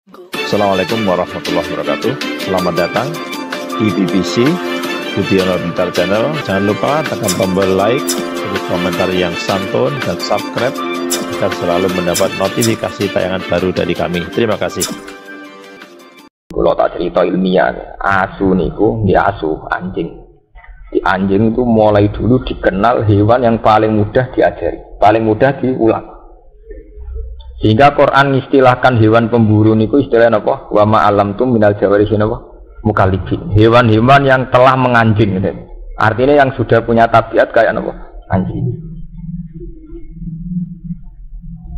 Assalamualaikum warahmatullahi wabarakatuh. Selamat datang di BBC Budiono Pintar Channel. Jangan lupa tekan tombol like, tulis komentar yang santun, dan subscribe agar selalu mendapat notifikasi tayangan baru dari kami. Terima kasih. Kalau tak cerita ilmiah, asu niku dia asu anjing. Di anjing itu mulai dulu dikenal hewan yang paling mudah diajari, paling mudah diulang. Sehingga Quran istilahkan hewan pemburu niku istilahnya apa? Wa ma alamtum minal jawarihi apa? Mukallibin. Hewan-hewan yang telah menganjing gitu. Artinya yang sudah punya tabiat kayak apa? Anjing.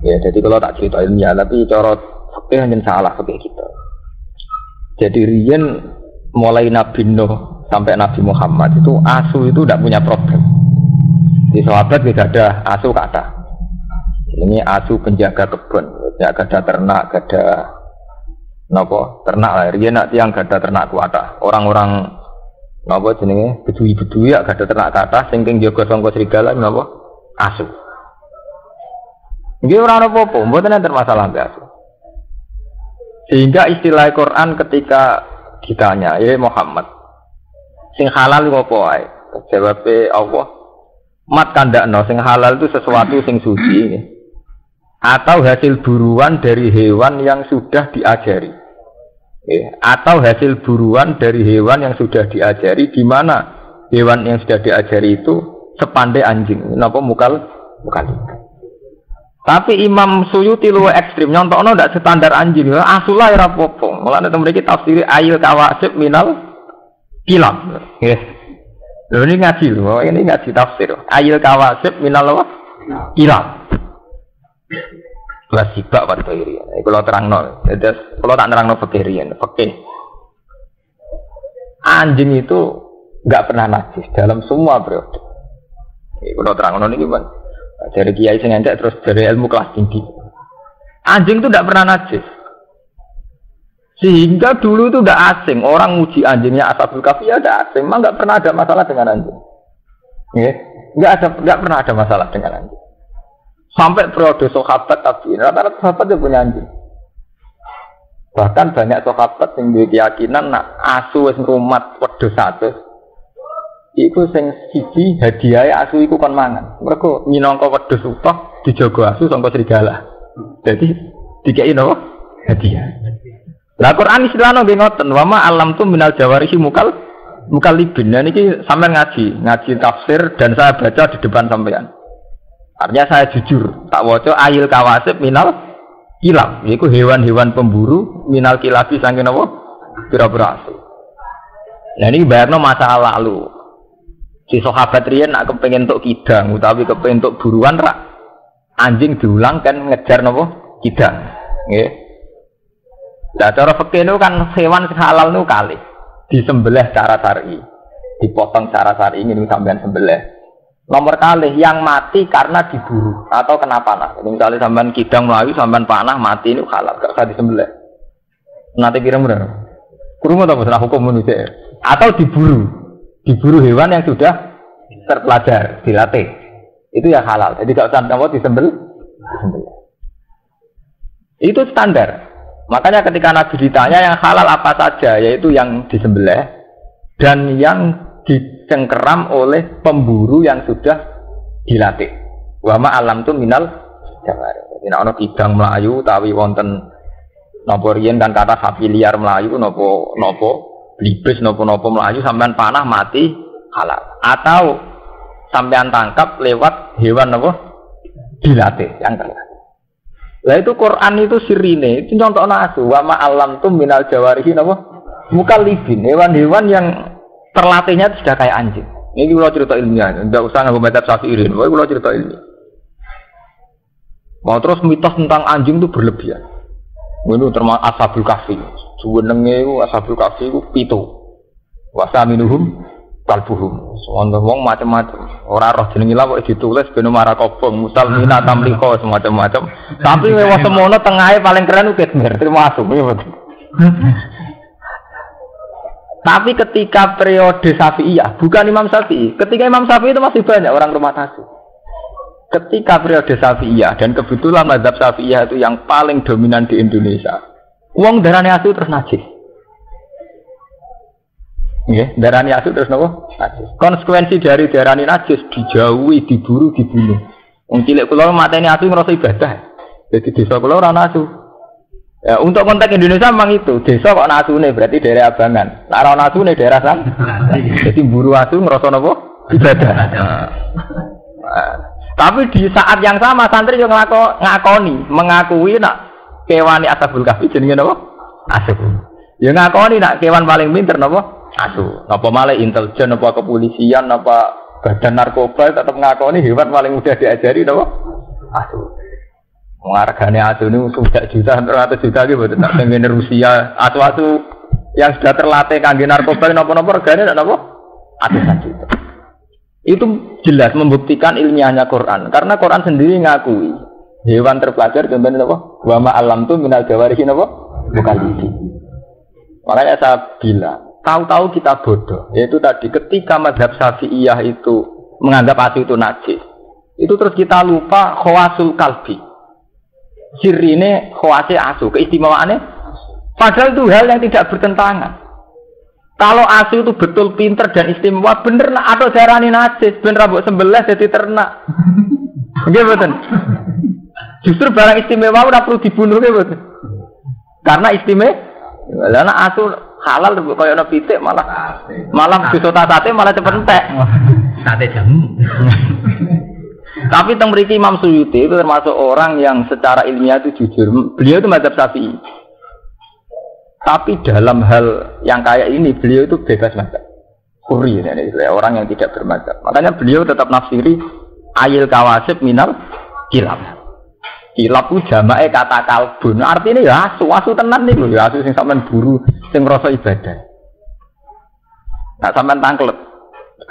Ya, jadi kalau tak cerita ilmiah, tapi cara fikih hanya salah fikih kita. Jadi riyen mulai Nabi Nuh sampai Nabi Muhammad itu asu itu tidak punya problem. Di sahabat tidak ada asu kata. Ini asu penjaga kebun, ya gada ternak, gada nopo ternak lah. Riyen nak tiang gada ternak kuata. Orang-orang nopo jenenge bedui-bedui ya gada ternak kata, sing king jaga sangka serigala nopo asu. Nggih ora apa-apa, mboten enten masalah mbek asu. Sehingga istilah Quran ketika ditanya, ya Muhammad, sing halal apa wae? Jawabe Allah, mat kandakno sing halal itu sesuatu sing suci. Atau hasil buruan dari hewan yang sudah diajari, atau hasil buruan dari hewan yang sudah diajari, di mana hewan yang sudah diajari itu sepandai anjing, napa mukal. Tapi Imam Suyuti luwih ekstrim, nyontokno ndak standar anjing, asulah ora apa-apa. Mulane temen mriki tafsir ayil kawasib minal kilam. Nggih. Lho ini ngaji lho, ini ngaji tafsir. Ayil kawasib minal apa? Kilam. Wasibak pada irian. Kalau terangno, jadi kalau tak terangno fakirian, fakir. Anjing itu nggak pernah najis dalam semua periode. Kalau terangno ini gimana? Dari kiai sing entek terus dari ilmu kelas tinggi. Anjing itu nggak pernah najis. Sehingga dulu itu udah asing. Orang muji anjingnya Ashabul Kahfi ada asing. Memang nggak pernah ada masalah dengan anjing. Nggak pernah ada masalah dengan anjing. Sampai periode sahabat tapi rata-rata sahabat dia punya anjing. Bahkan banyak sahabat yang berkeyakinan nak asu wis ngrumat wedhus 100. Iku sing siji hadiah asu iku kon mangan. Mergo minangka wedhus utuh dijaga asu sangka serigala. Jadi dikeki napa? Hadiah. Lah Quran istilahno nggih ngoten, wa ma alamtum minal jawarihi mukallibin. Nah niki sampean ngaji tafsir dan saya baca di depan sampean. Artinya saya jujur, tak waca ayil kawasib minal kilab, yaitu hewan-hewan pemburu minal kilabi saking apa? Pira-pira asu. Nah ini bayarno masa lalu. Si sahabat riyen nak kepengin entuk kidang utawi kepengin entuk buruan rak anjing diulang kan ngejar napa? Kidang. Nggih. Lah cara fikih niku kan hewan halal niku kalih. Disembelih secara syar'i. Dipotong secara syar'i niku sampean sembelih. Nomor kali yang mati karena diburu atau kena panah. Jadi misalnya sampean kidang melayu, sampean panah mati ini halal, gak usah disembelih. Nanti kira benar. Kurung atau masalah hukum manusia. Atau diburu hewan yang sudah terpelajar, dilatih. Itu ya halal. Jadi gak usah disembelih. Itu standar. Makanya ketika Nabi ditanya yang halal apa saja, yaitu yang disembelih dan yang dicengkeram oleh pemburu yang sudah dilatih. Wa ma alam tu minal jawari. Jadi ana kidang melayu tawi wonten napa riyen kan kata sapi liar melayu napa blibes napa melayu sampean panah mati halal. Atau sampean tangkap lewat hewan napa dilatih yang terlatih. Lah itu Quran itu sirine, itu contohno asu wa ma alam tu minal jawarihi napa mukallibin, hewan-hewan yang terlatihnya sudah kayak anjing. Ini kalau cerita ilmiah, tidak usah nggak baca Syafi'i. Kalau cerita ilmiah. Mau terus mitos tentang anjing itu berlebihan. Ini termasuk Ashabul Kahfi. Sebenarnya itu Ashabul Kahfi itu pitu. Wasaminuhum kalbuhum. Soalnya wong macam-macam. Orang roh jenengi lah kok ditulis beno marakobong, musalmina tamliko semacam-macam. Tapi lewat semono tengahnya paling keren itu Ketmer. Termasuk. Tapi ketika periode Syafi'iyah, bukan Imam Syafi'i. Ketika Imam Syafi'i itu masih banyak orang rumah asu. Ketika periode Syafi'iyah dan kebetulan mazhab Syafi'iyah itu yang paling dominan di Indonesia. Wong darane asu terus najis. Nggih, darane asu terus napa? Najis. Konsekuensi dari darane najis dijauhi, diburu, dibunuh. Wong cilik kula mateni asu ngrasa ibadah. Jadi desa kula ora ana asu. Ya, untuk konteks Indonesia memang itu, desa kok ana asune berarti daerah Abangan. Nek ora ana asune daerah san. Jadi buru asu ngrasa napa? Ibadah. Tapi di saat yang sama santri yang mengakui nak kewan ashabul kahfi jenenge napa? Asu. Ya ngakoni nak kewan paling pinter napa? Asu. Napa malah intelijen napa kepolisian napa badan narkoba tetap ngakoni hewan paling mudah diajari napa? Asu. Hargane asu ini sudah juta, 100 juta gitu, tak pengen Rusia, asu-asu yang sudah terlatih kangge narkoba, napa-napa hargane napa? Ratusan juta. Itu jelas membuktikan ilmiahnya Quran, karena Quran sendiri ngakui hewan terpelajar contohnya napa? Wa ma alam tu minal jawarihi napa? Bukan itu. Makanya saya bilang, tahu-tahu kita bodoh. Yaitu tadi ketika mazhab Syafi'iyah itu menganggap asu itu najis, itu terus kita lupa khawasul kalbi. Sirine khawase asu, keistimewaannya padahal itu hal yang tidak bertentangan. Kalau asu itu betul pinter dan istimewa, bener nak atau darani najis, bener mbok sembelih jadi ternak. Nggih mboten. Justru barang istimewa ora perlu dibunuh nggih mboten. Karena istimewa. Lah nek asu halal koyo ana pitik malah disota sate malah cepet entek. Sate jamu. Tapi teng mriki Imam Suyuti itu termasuk orang yang secara ilmiah itu jujur. Beliau itu mazhab Syafi'i. Tapi dalam hal yang kayak ini beliau itu bebas mazhab. Kuri orang yang tidak bermazhab. Makanya beliau tetap nafsiri ayil kawasib minal kilab. Kilab itu jamae kata kalbun. Artinya ya asu tenan nih loh. Ya asu sing sampean buru, sing ngrasa ibadah. Nah sampean tangklet.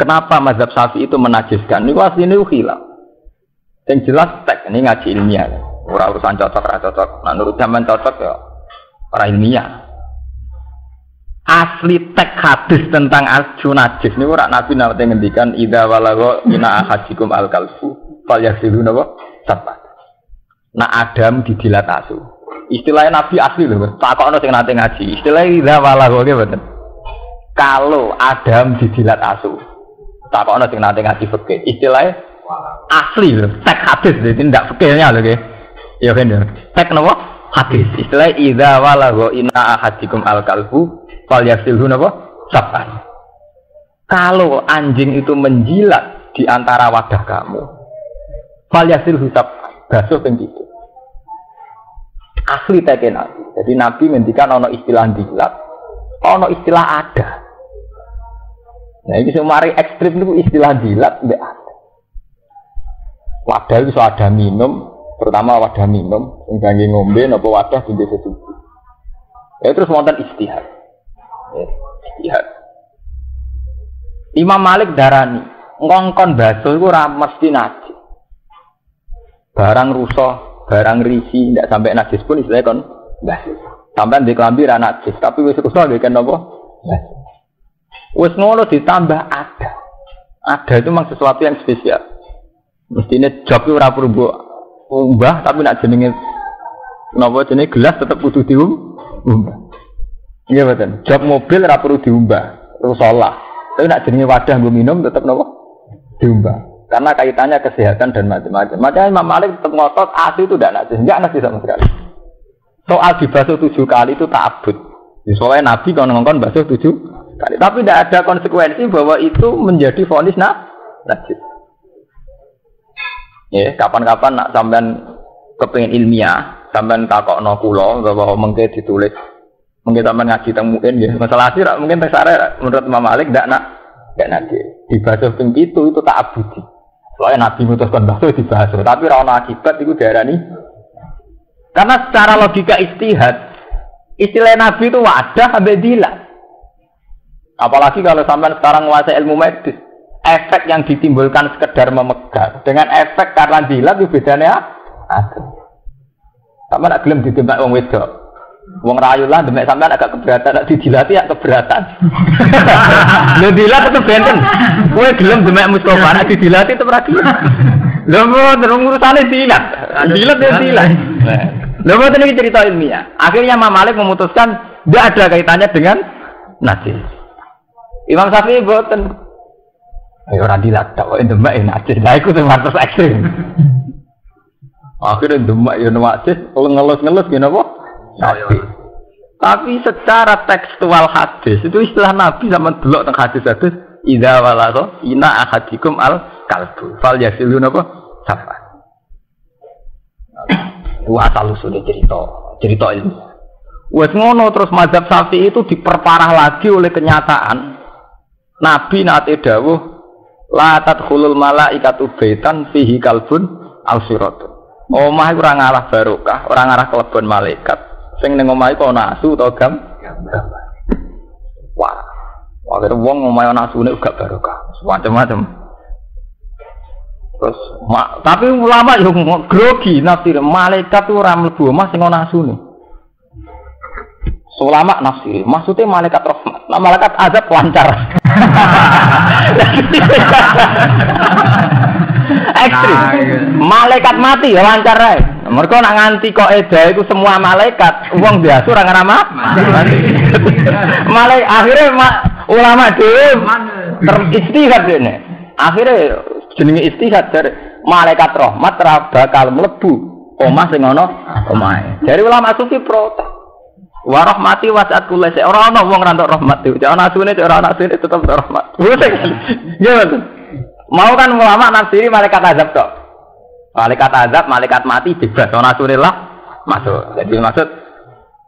Kenapa mazhab Syafi'i itu menajiskan? Niku asline khilaf. Yang jelas tek ini ngaji ilmiah, ora urusan cocok ora cocok. Nah, menurut zaman cocok ya ora ilmiah. Asli tek hadis tentang asu najis ini ora Nabi nate ngendikan idza walagha ina ahadikum al-kalfu falyasilu napa sabat. Nah Adam dijilat asu. Istilahnya Nabi asli lho, takokno sing nate ngaji. Istilahnya idza walagha nggih mboten. Kalau Adam dijilat asu. Takokno sing nate ngaji fikih. Istilahnya asli loh, tek hadis jadi tidak fikirnya loh, ya kan ya, tek nopo hadis. Istilah idza walagha inna ahadikum al-kalbu falyasilhu nopo sab'an. Kalau anjing itu menjilat di antara wadah kamu, falyasilhu sab'an, basuh ping 7. Asli teke Nabi. Jadi Nabi ngendikan ono istilah jilat, ono istilah ada. Nah ini semari ekstrim itu istilah jilat mbek ada. Wadah itu ada minum, pertama wadah minum, yang ngombe, nopo wadah di desa suci. Ya terus wonten istihad. Istihad. Imam Malik darani, ngongkon basuh itu mesti najis. Barang rusak, barang risi, tidak sampai najis pun istilahnya kon basuh. Sampai di kelambi ra najis, tapi wis rusak dia kan nopo basuh. Wis ngono ditambah ada. Ada itu memang sesuatu yang spesial. Mestinya job itu ora perlu umbah tapi nak jenenge napa jenenge gelas tetep kudu diumbah. Iya betul. Job mobil ora perlu diumbah, rusalah. Tapi nak jenenge wadah nggo minum tetep napa diumbah. Karena kaitannya kesehatan dan macam-macam. Makanya Imam Malik tetap ngotot asu itu tidak najis sama sekali. Soal dibasuh 7 kali itu ta'abbud. Soalnya Nabi kalau ngongkon basuh 7 kali. Tapi tidak ada konsekuensi bahwa itu menjadi vonis najis. Ya, kapan-kapan nak sampean kepengin ilmiah, sampean takokno kula bahwa mengke ditulis. Mungkin sampean ngaji teng mungkin ya. Masalah sih mungkin teng sare menurut Imam Malik ndak nanti. Dibasuh ping 7 itu ta'abbudi. Soalnya Nabi mutuskan basuh dibasuh, tapi ora ono akibat iku diarani. Karena secara logika istihad, istilah Nabi itu wadah sampai dilat. Apalagi kalau sampean sekarang menguasai ilmu medis. Efek yang ditimbulkan sekedar memegang dengan efek karena jilat itu bedanya ada. Sama nak gelem didemek wong wedok. Wong rayu lah demek sampean agak keberatan, nak dijilati ya keberatan. Lho dilat tetep benten. Kowe gelem demek Mustofa nak dijilati tetep ra gelem. Lho terus urusane dilat. Dilat ya dilat. Lha mboten iki cerita ilmiah. Akhirnya Imam Malik memutuskan tidak ada kaitannya dengan najis. Imam Syafi'i mboten. Ayo ora dilatak kok demak najis. Lah iku terus ekstrem. Akhirnya demak ya najis, ngelus-ngelus ngene apa? Najis. Tapi secara tekstual hadis itu istilah Nabi sama delok teng hadis-hadis idza walagha ina ahadikum al kalbu fal yasilun apa? Safa. Wah asal usulnya cerita ini. Wes ngono terus mazhab Syafi'i itu diperparah lagi oleh kenyataan Nabi nate dawuh la tadkhulul malaikatu baitan fihi kalbun aw siratun. Omah iku ora ngalah barokah, ora ngarah kelebon malaikat. Sing ning omah iku ana asu utawa gambar. Wah. Wae wong omah ana asune gak barokah. Macam-macam. Terus tapi ulama yo grogi nafsir malaikat ora mlebu omah sing ana asune. Ulama nafsir maksudnya malaikat rahmat. Nah, malaikat azab lancar. Ekstrim. Malaikat mati ya lancar ae. Mergo nak nganti kok eda iku semua malaikat, wong biasa ora ngarama. Malaikat akhirnya ulama dhewe teristihad dene. Akhirnya jenenge istihad dari malaikat rahmat ora bakal mlebu omah sing ana omahe. Dari ulama sufi protes. Wa rahmati wasi'at kulli syai. Ora ana wong ra entuk rahmat iki. Ana asune ora ana asune tetep rahmat. Gimana? Mau kan ulama nafsiri malaikat azab tok. Malaikat azab, malaikat mati bebas. Ana asune lah masuk. Jadi maksud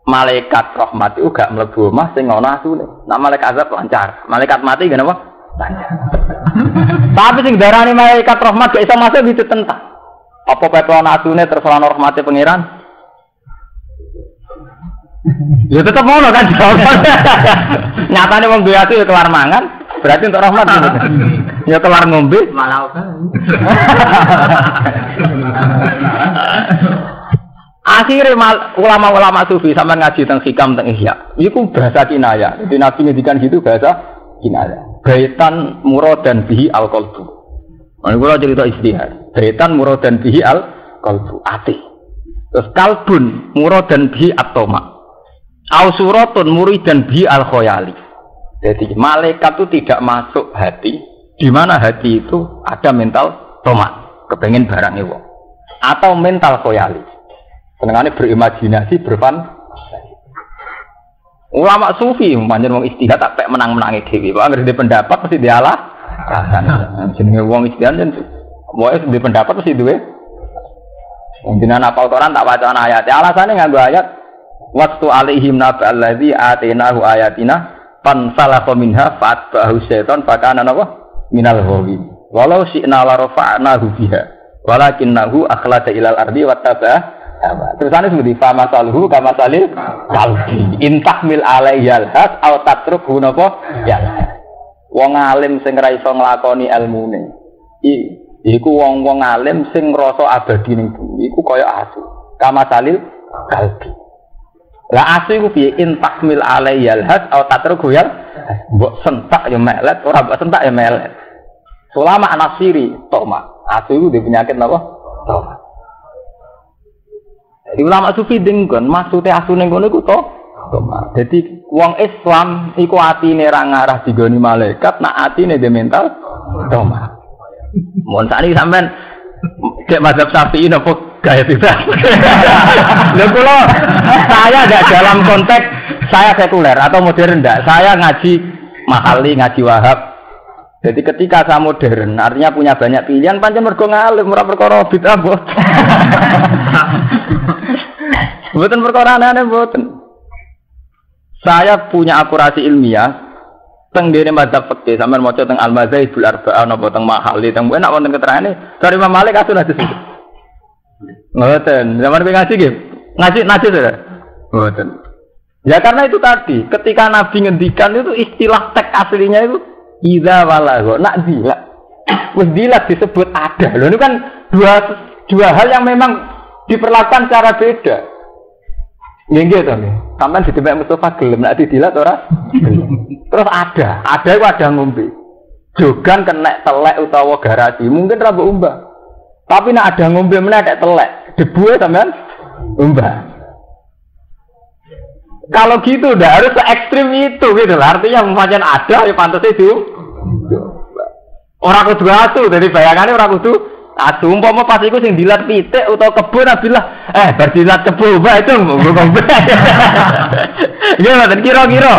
malaikat rahmat itu gak mlebu omah sing ana asune. Nah malaikat azab lancar. Malaikat mati ngene apa? Lancar. Tapi sing darani malaikat rahmat gak iso masuk itu tentang. Apa pepe ana asune terus ana rahmate pangeran? Ya tetap ngono kan jawabannya. Nyatane wong duwe ati ya kelar mangan, berarti untuk rahmat gitu. Ya kelar ngombe malah akhirnya ulama-ulama sufi sampean ngaji teng hikam teng ihya. Iku bahasa kinaya. Jadi Nabi ngendikan gitu bahasa kinaya. Baitan muradan bihi al-qalbu. Nah, kula cerita istihad. Baitan muradan bihi al-qalbu, ati. Terus kalbun muradan bihi at-tama. Ausuratun muridan bi al-khoyali. Jadi malaikat itu tidak masuk hati, di mana hati itu ada mental tomat, kepengen barang itu, atau mental khoyali. Senengane berimajinasi, berfantasi. Ulama sufi, manjen wong istihad tak menang-menangi dewi. Pak ngerti pendapat pasti dialah. Jenenge wong istihad jen, wae di pendapat pasti duwe. Jenengan apal Quran tak bacaan ayat. Alasannya nganggo ayat. Waktu alaihim naba alladzi atainahu ayatina fansalakha minha fatba'ahu syaitan fakana napa minal ghawin walau syi'na la rafa'nahu biha walakinnahu akhlada ilal ardi wattaba'a hawa. Terusane seperti fama salhu kama salil qalbi intahmil alaiyal has aw tatrukhu napa ya. Wong alim sing ra iso nglakoni ilmune iku wong-wong alim sing ngrasa abadi ning bumi iku kaya asu kama salil qalbi. Lah asu iku piye intahmil alaiyal has aw tatruku ya mbok sentak ya melet ora mbok sentak ya melet. Ulama anasiri toma asu iku duwe penyakit napa? Toma. Jadi ulama sufi denggon maksude asu ning ngono iku toma. Jadi wong Islam iku atine ra ngarah digoni malaikat nak atine dhe mental toma. Mun sakniki sampean cek mazhab Syafi'i napa gaya bebas. Lha kula saya enggak dalam konteks saya sekuler atau modern enggak. Saya ngaji mahali, ngaji wahab. Jadi ketika saya modern, artinya punya banyak pilihan, pancen mergo ngalim ora perkara bid'ah mboten. Mboten perkara aneh mboten. Saya punya akurasi ilmiah teng dene mazhab fikih sampean maca teng Al-Mazhabul Arba'ah napa teng mahali teng enak wonten keterangane dari Imam Malik asun hadis itu. Ngoten, zaman ngaji nggih. Ngaji najis ya? Ngoten. Ya karena itu tadi, ketika Nabi ngendikan itu istilah teks aslinya itu idza walagha, nak dilak. Wis dilak disebut ada. Loh ini kan dua hal yang memang diperlakukan secara beda. Nggih to nggih. Sampeyan ditembak Mustafa gelem nek didilat ora? Terus ada itu ada ngombe. Jogan kena telek utawa garasi, mungkin ra mbok umbah. Tapi nek ada ngombe meneh ada telek, debu sampean umbah. Kalau gitu udah harus se ekstrim itu gitu lah. Artinya macam ada ya pantas itu. Orang kudu asu, dari bayangannya orang kudu asu. Umpama pas iku sing dilat pitik utawa kebun abilah berdilat kebun bae itu ngomong. Iya, dan kira-kira.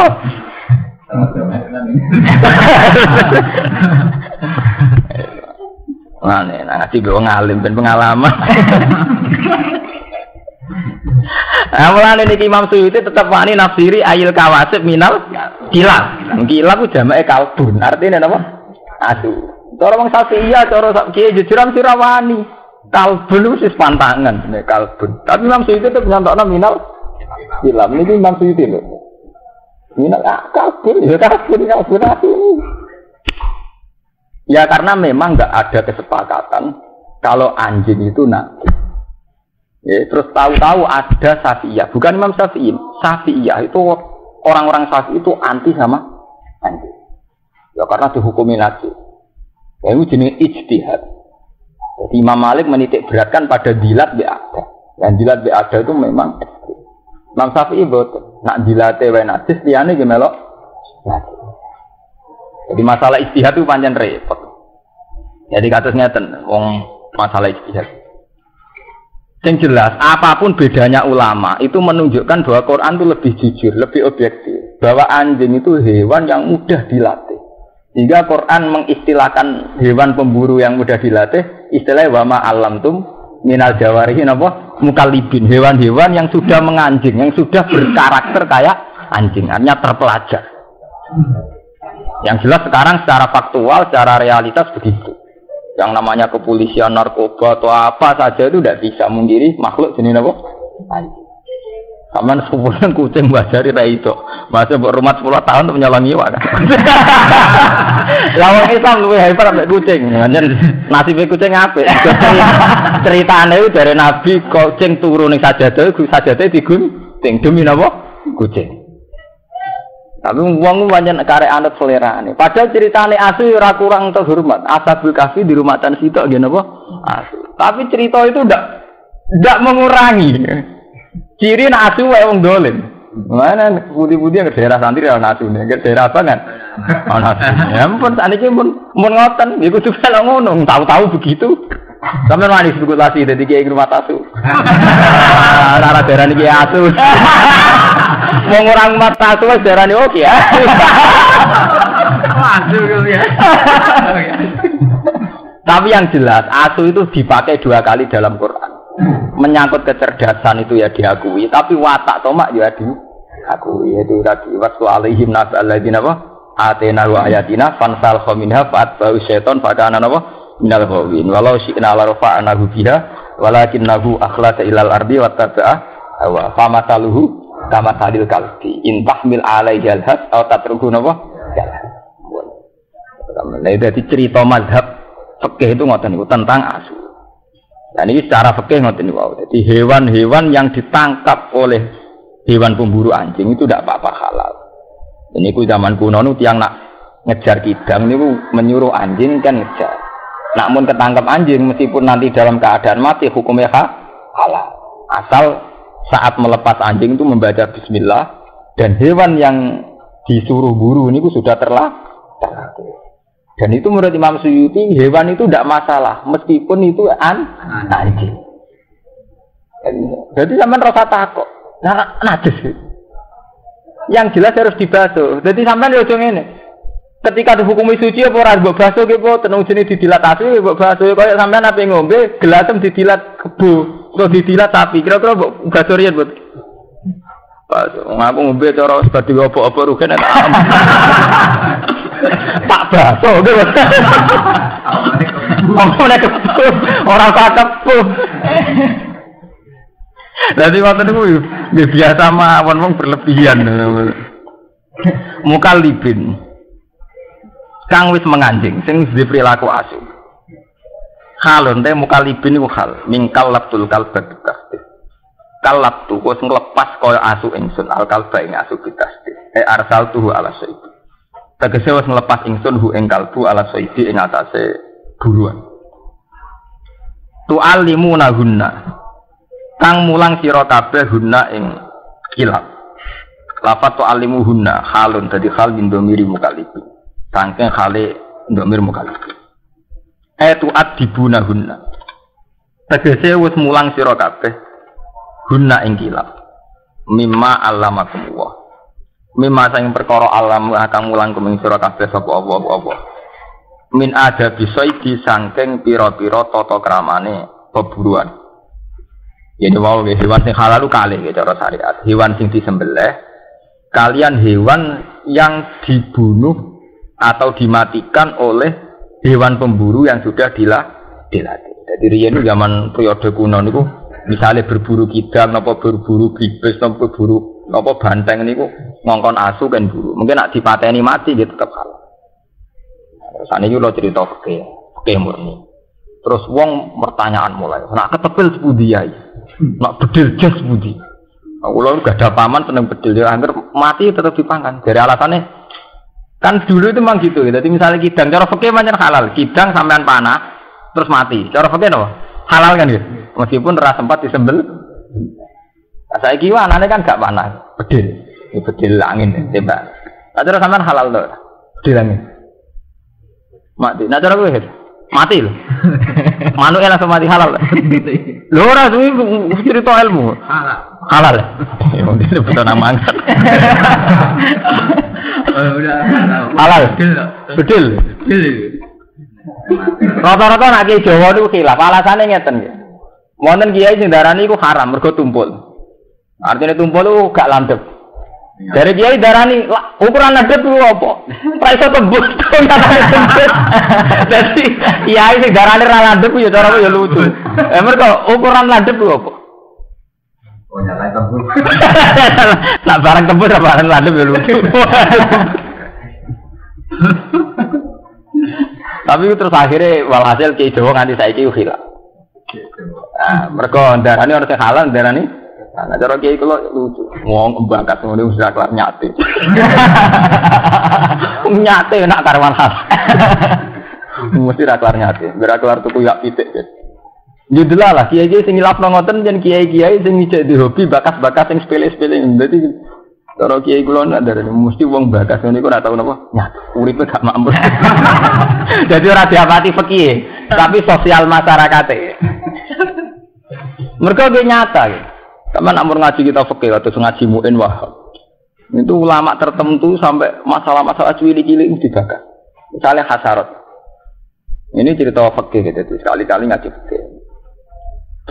Mana ngaji gue ngalim ben pengalaman. Awalan ini Imam Suyuti tetap wani nafsiri ayil kawasib minal kilab. Kilab ku jamake kalbun. Artinya apa? Asu. Cara wong Syafi'iyah cara kiye jujuran sira wani. Kalbun wis pantangan nek kalbun. Tapi Imam Suyuti tetep nyantokno minal kilab. Niki Imam Suyuti lho. Minal kalbun ya kalbun asu. Ya karena memang nggak ada kesepakatan kalau anjing itu najis. Ya, terus tahu-tahu ada Syafi'iyah, bukan Imam Syafi'i. Syafi'iyah itu orang-orang Syafi'i itu anti sama anjing. Ya karena dihukumi najis. Ya itu jenis ijtihad. Jadi Imam Malik menitik beratkan pada dilat ada. Dan dilat ada itu memang ekstrim. Imam Syafi'i betul. Nak dilate wae najis liyane ge melok najis. Jadi masalah ijtihad itu pancen repot. Jadi kasusnya wong masalah ijtihad. Yang jelas, apapun bedanya ulama itu menunjukkan bahwa Quran itu lebih jujur, lebih objektif. Bahwa anjing itu hewan yang mudah dilatih. Sehingga Quran mengistilahkan hewan pemburu yang mudah dilatih, istilahnya wama alamtum minal jawarihin apa? Mukallibin, hewan-hewan yang sudah menganjing, yang sudah berkarakter kayak anjing, artinya terpelajar. Yang jelas sekarang secara faktual, secara realitas begitu. Yang namanya kepolisian, narkoba atau apa saja itu tidak bisa mengkiri makhluk jenis apa? Anjing. Kaman sepupunan kucing bajari ra itu. Masa rumah 10 tahun untuk menyolongi wae. Lawang Islam luwih hebat ambek kucing. Nasibe kucing apik. Ceritane itu dari Nabi kucing turu ning sajadah digunting demi napa? Kucing. Tapi wong pancen karek anut selerane. Padahal ceritane asu ora kurang terhormat. Ashabul Kahfi di rumatan sitok nggih napa? Asu. Tapi cerita itu ndak mengurangi. Ciri nak asu wae wong dolen. Mana budi-budi yang daerah santri ana asune, daerah apa kan? Ana asu. Ya ampun saniki mun ngoten, iku juga lho ngono, tahu-tahu begitu. Sampe manis spekulasi dadi kiai rumah asu. Ora daerah niki asu. Wong orang mata asu wis darani oke ya. Asu ya. Tapi yang jelas asu itu dipakai 2 kali dalam Quran. Menyangkut kecerdasan itu ya diakui, tapi watak tomak ya diakui. Yaitu tadi waslu alaihim nabal ladzina wa atena wa ayatina fansal khaminha fa'atba'u syaiton fakana apa minal ghawin. Walau syi'na la rafa'nahu biha walakinnahu akhlasa ilal ardi wattaba'a hawa famataluhu kama sadil kalbi in tahmil alaihi alhas atau tatruku napa jalan. Nah itu cerita mazhab fikih itu ngoten niku tentang asu. Dan ini secara fikih ngoten niku. Jadi hewan-hewan yang ditangkap oleh hewan pemburu anjing itu tidak apa-apa halal. Ini ku zaman kuno niku tiyang nak ngejar kidang niku menyuruh anjing kan ngejar. Namun ketangkap anjing meskipun nanti dalam keadaan mati hukumnya halal. Asal saat melepas anjing itu membaca bismillah dan hewan yang disuruh buru ini sudah terlatih. Dan itu menurut Imam Suyuti hewan itu tidak masalah meskipun itu anjing. Jadi sampean rasa takut. Nah, najis. Yang jelas harus dibasuh. Jadi sampean yo ngene. Ketika dihukumi suci apa ora mbok basuh ki po tenung jenenge didilatasi mbok basuh kaya sampean ape ngombe gelasem didilat kebo atau didilat sapi kira-kira mbok basuh riyen mbok basuh ngaku ngombe cara sebadi apa-apa rugen tak tak basuh gitu orang cakep jadi waktu itu biasa mawon wong berlebihan mukallibin kang wis menganjing sing di perilaku asu halon teh mukallibin iku hal mingkal labtul kalbat tasdid kalab tu wis nglepas kaya asu ingsun al kalba ing asu bitasdid arsal tuhu ala sayyid tegese wis nglepas ingsun hu ing kalbu ala sayyid ing atase buruan tu alimuna hunna kang mulang sira kabeh hunna ing kilab Lafat tu'allimuhunna halun dadi hal min dhamiri mukallibin. Saking hale dhamir mukallibin. Tu'adibunahunna. Tegese wis mulang sira kabeh guna ing kilap. Mimma allamakumullah. Mimma sing perkara alam akan mulang kuming sira kabeh sapa Allah. Min ada bisaidi saking pira-pira tata kramane peburuan. Yen wae hewan sing halal kalih cara syariat. Hewan sing disembelih kalian hewan yang dibunuh atau dimatikan oleh hewan pemburu yang sudah dilatih. Jadi riyen zaman periode kuno niku misalnya berburu kidang napa berburu bibis napa berburu napa banteng niku ngongkon asu kan buru. Mungkin nak dipateni mati gitu tetep halal. Saniki lho cerita fikih murni. Terus wong pertanyaan mulai, nak ketepil sepundi ya? Nak bedil jas sepundi? Aku lho gak ada paman seneng bedil ya hampir mati tetap dipangan. Dari alasannya kan dulu itu memang gitu. Jadi misalnya kidang cara fikih pancen halal, kidang sampean panah terus mati. Cara fikih no? Halal kan gitu. Meskipun ora sempat disembel. Saiki anane kan gak panah, bedil. Ini bedil angin tembak. Nah, cara sampean halal to. Bedil angin. Mati. Nah cara kowe mati lho. Manuke langsung mati halal. Lho ora kuwi cerita ilmu. Halal. Ya wong dene beto nang mangkat. Halal. Bedil. Rata-rata nek ki Jawa niku khilaf. Alasane ngeten nggih. Wonten kiai sing darani iku haram mergo tumpul. Artinya tumpul itu gak landep. Dari kiai darani ukuran landep itu apa? Ora iso tembus Jadi kiai sing darani ra landep ya cara ya lucu. Mergo ukuran landep itu apa? Oh nyala tembus. Nak barang tembus apa barang landep ya lucu. Tapi terus akhirnya walhasil kiai Jawa nganti saiki khilaf. Nah, mereka darani orang sing halal darani. Nah, cara kiai kula lucu. Wong bakat ngono wis ora kelar nyate. Nyate nak karwan khas. Mesti ra kelar nyate. Ora kelar tuku yak pitik. Judul lah kiai-kiai sing ngilafno ngoten yen kiai-kiai sing ngijek di hobi bakat-bakat sing sepele-sepele. Dadi cara kiai kula nak darani mesti wong bakat ngene iku ora tau napa nyate. Uripe gak makmur. Jadi ora diapati fikih, tapi sosial masyarakate. Mereka dia nyata, teman amur ngaji kita fikih atau ngaji muin wahab. Itu ulama tertentu sampai masalah-masalah cilik-cilik itu dibakar. Misalnya hasarat. Ini cerita fikih gitu, sekali-kali ngaji fikih.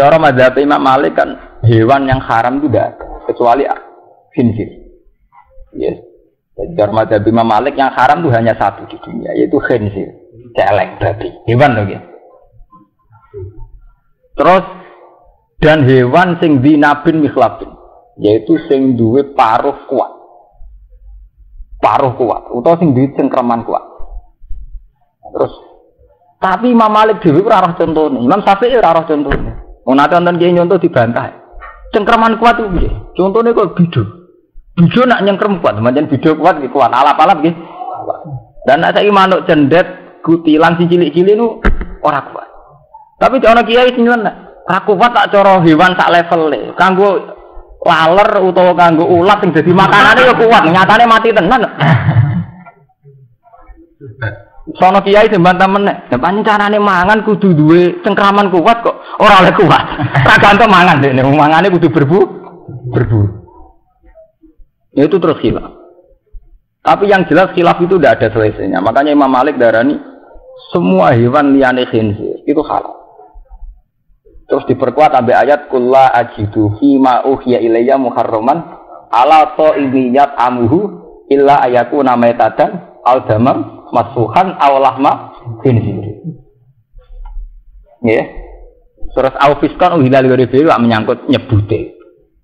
Cara mazhab Imam Malik kan hewan yang haram itu tidak ada, kecuali khinzir. Yes. Cara mazhab Imam Malik yang haram itu hanya satu di dunia, yaitu khinzir, celeng babi, hewan loh ya. Terus dan hewan sing dinabin mikhlabin, yaitu sing duwe paruh kuat utawa sing duwe cengkraman kuat. Terus tapi Imam Malik dhewe ora roh contone, Imam Syafi'i ora roh contone. Wong nate wonten kiye nyonto dibantah. Cengkraman kuat itu piye? Contone kok bido. Bido nak nyengkrem kuat, pancen bido kuat iki kuat, alap-alap nggih. Dan nek saiki manuk cendet kutilan si cilik-cilik niku ora kuat. Tapi ana kiai sing nyenek aku kuat tak cara hewan sak level kanggo laler utawa kanggo ulat sing dadi makanane ya kuat, nyatane mati tenan. Sono kiai sing bantah meneh, pancen carane mangan kudu duwe cengkraman kuat kok ora oleh kuat. Ra gantung mangan dekne, mangane kudu berburu. Ya itu terus khilaf. Tapi yang jelas khilaf itu tidak ada selesainya. Makanya Imam Malik darani semua hewan liyane khinzir itu halal. Terus diperkuat sampai ayat kulla ajidu fi ma uhiya ilayya muharraman ala ta'imiyat amuhu illa ayakuna maitatan al damam masfuhan aw lahma khinzir. Nggih. Surat Al-Fisqan uhilal ghairibi wa menyangkut nyebute.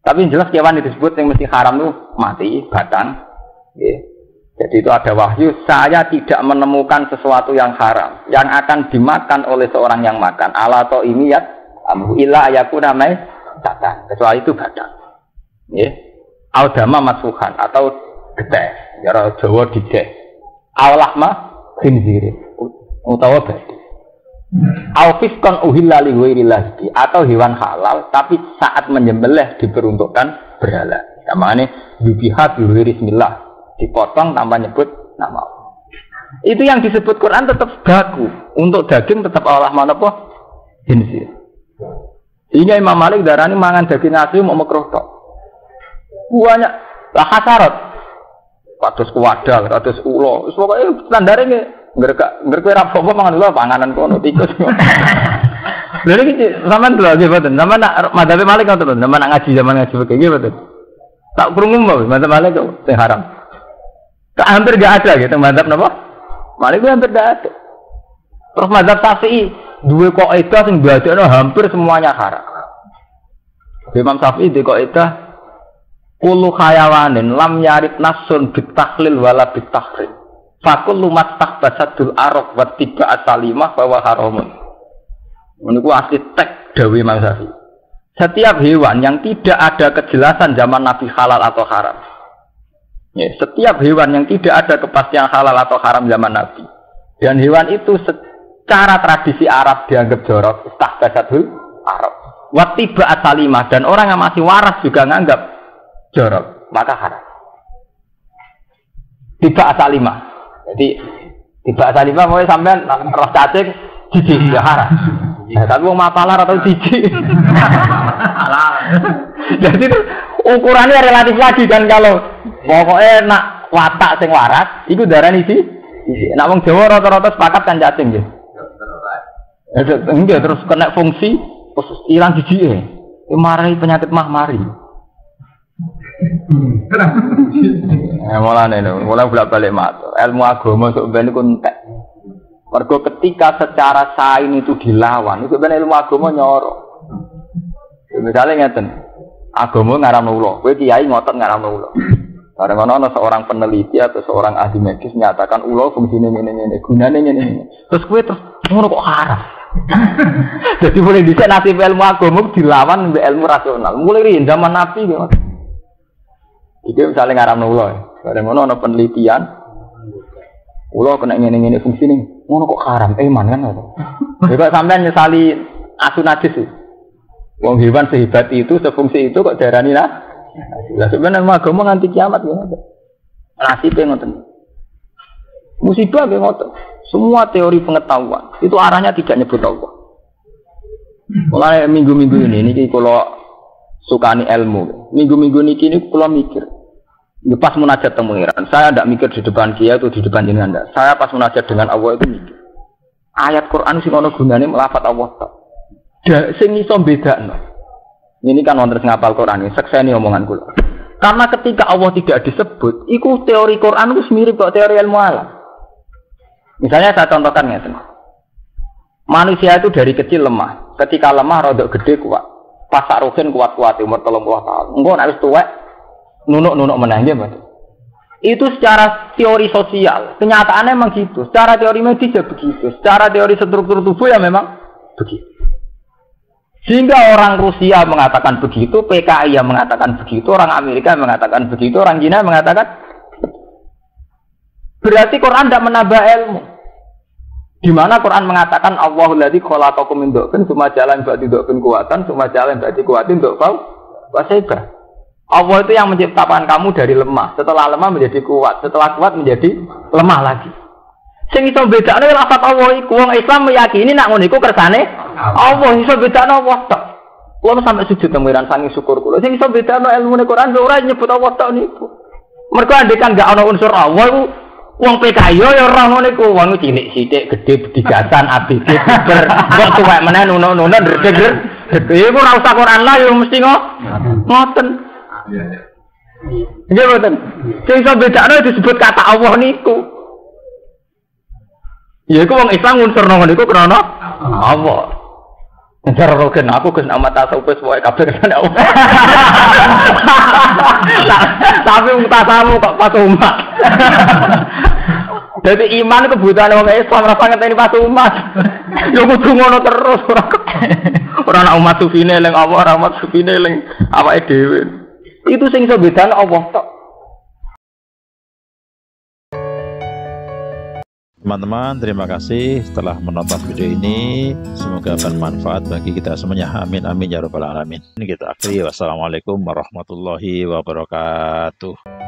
Tapi jelas kewan disebut yang mesti haram itu mati, batang. Nggih. Jadi itu ada wahyu, saya tidak menemukan sesuatu yang haram yang akan dimakan oleh seorang yang makan ala ta'imiyat amhu illa ayakuna mai tatan, kecuali itu badan. Nggih. Audama masfuhan atau geteh, cara Jawa dideh. Awlahma khinzir utawa babi. Aufiskan uhilla li ghairillah atau hewan halal tapi saat menyembelih diperuntukkan berhala. Namanya yubihat bismillah, dipotong tanpa nyebut nama Allah. Itu yang disebut Quran tetap baku. Untuk daging tetap Allah mana apa? Hinsi. Sehingga Imam Malik darani mangan daging asli mau makruh tok. Banyak lah hasarat. Kados kuwadal, kados ulo. Wis pokoke standare ngerek ora apa-apa mangan ulo panganan kono tikus. Lha iki sampean lho nggih mboten. Sampeyan nak madzhab Malik ngoten, sampeyan nak ngaji zaman ngaji nggih mboten. Tak krungu mau madzhab Malik sing haram. Tak hampir enggak ada gitu madzhab napa? Malik itu hampir enggak ada. Terus madzhab Syafi'i duwe kaidah sing dadekno hampir semuanya haram. Imam Syafi'i di kaidah kullu khayawanin lam yarid nasun bitahlil wala bitahrim. Fakullu mastahbasadul arab wa tiba asalimah bahwa haramun. Menurutku asli tek dawe Imam Syafi'i. Setiap hewan yang tidak ada kejelasan zaman Nabi halal atau haram. Ya, setiap hewan yang tidak ada kepastian halal atau haram zaman Nabi. Dan hewan itu secara tradisi Arab dianggap jorok, istahbasadul Arab. Wa tiba asalimah, dan orang yang masih waras juga nganggap jorok, maka haram. Tiba asalimah. Jadi tiba asalimah mau sampean roh cacing jijik ya haram. Nah, tapi mau mapalar atau jijik. Jadi itu ukurannya relatif lagi kan, kalau pokoknya nak watak sing waras iku darani sih. Nak wong Jawa rata-rata sepakat kan cacing nggih. Enggak terus kena fungsi terus ilang jijike. Mari penyakit mah mari. Mulane bolak-balik matur. Ilmu agama sok ben iku entek. Mergo ketika secara sain itu dilawan, itu ben ilmu agama nyoro. Misalnya ngeten, agama ngaramno ulo, kowe kiai ngotot ngaramno ulo. Bareng ana seorang peneliti atau seorang ahli medis menyatakan ulo fungsine ngene-ngene, gunane ngene-ngene. Terus kowe terus ngono kok haram. Jadi mulai dhisik nasib ilmu agama dilawan mbek ilmu rasional. Mulai riyen zaman Nabi nggih. Iki misalnya ngaramno ulo. Bareng ana penelitian ulo kena ngene-ngene fungsine. Ngono kok haram, iman kan ngono. Coba sampean nyesali asu najis. Wong hewan sehebat itu, sefungsi itu kok darani lah. Lah sebenarnya agama nganti kiamat ngoten. Nasibe ngoten. Musibah nggih ngoten. Semua teori pengetahuan itu arahnya tidak nyebut Allah. Mulai minggu-minggu ini kula sukani ilmu. Minggu-minggu niki kula mikir. Pas munajat teng pengiran, saya tidak mikir di depan kiai atau di depan jenengan. Saya pas munajat dengan Allah itu mikir. Ayat Quran sing ana gunane melafat Allah tok. Sing iso bedakno. Ini kan wonten sing ngapal Quran, sekseni omongan kula. Karena ketika Allah tidak disebut, iku teori Quran itu mirip kok teori ilmu alam. Misalnya saya contohkan ngeten. Manusia itu dari kecil lemah. Ketika lemah rodok gede kuat. Pas saruhin kuat-kuat umur 30 tahun. Engko nek wis tuwek nunuk-nunuk menang betul. Itu secara teori sosial, kenyataannya memang gitu. Secara teori medis ya begitu. Secara teori struktur tubuh ya memang begitu. Sehingga orang Rusia mengatakan begitu, PKI yang mengatakan begitu, orang Amerika mengatakan begitu, orang Cina mengatakan berarti Quran tidak menambah ilmu. Di mana Quran mengatakan Allahul ladzi khalaqakum min dha'fin tsumma ja'ala ba'da dha'fin quwwatan tsumma ja'ala ba'da quwwatin dha'fan wa shayba. Allah itu yang menciptakan kamu dari lemah, setelah lemah menjadi kuat, setelah kuat menjadi lemah lagi. Sing iso bedakne lafaz Allah iku wong Islam meyakini nak ngono iku kersane Allah iso bedakne Allah tok. Kulo sampe sujud temuran sangi syukur kulo. Sing iso bedakne ilmune Quran ora nyebut Allah tok niku. Mergo andekan gak ana unsur Allah iku wong PKI ya ora ngono iku, wong cilik sithik gedhe bedigasan ABG ber kok tuwek meneh nuno-nuno ndredeg. Iku ora usah Quran lah ya mesti ngoten. Nggih mboten. Sing iso bedakno disebut kata Allah niku. Ya iku wong Islam unsur nang niku krana Allah. Njar roken aku Gus amat tasawuf wae kabeh kesane Allah. Tapi mutasamu kok pas umat. Jadi iman kebutuhan wong Islam ora ngenteni pas umat. Ya kudu ngono terus ora ana umat sufine eling Allah, ora umat sufine eling awake dhewe. Itu sing iso bedane Allah tok. Teman-teman, terima kasih telah menonton video ini. Semoga bermanfaat bagi kita semuanya. Amin, amin, ya rabbal alamin. Ini kita akhiri. Wassalamualaikum warahmatullahi wabarakatuh.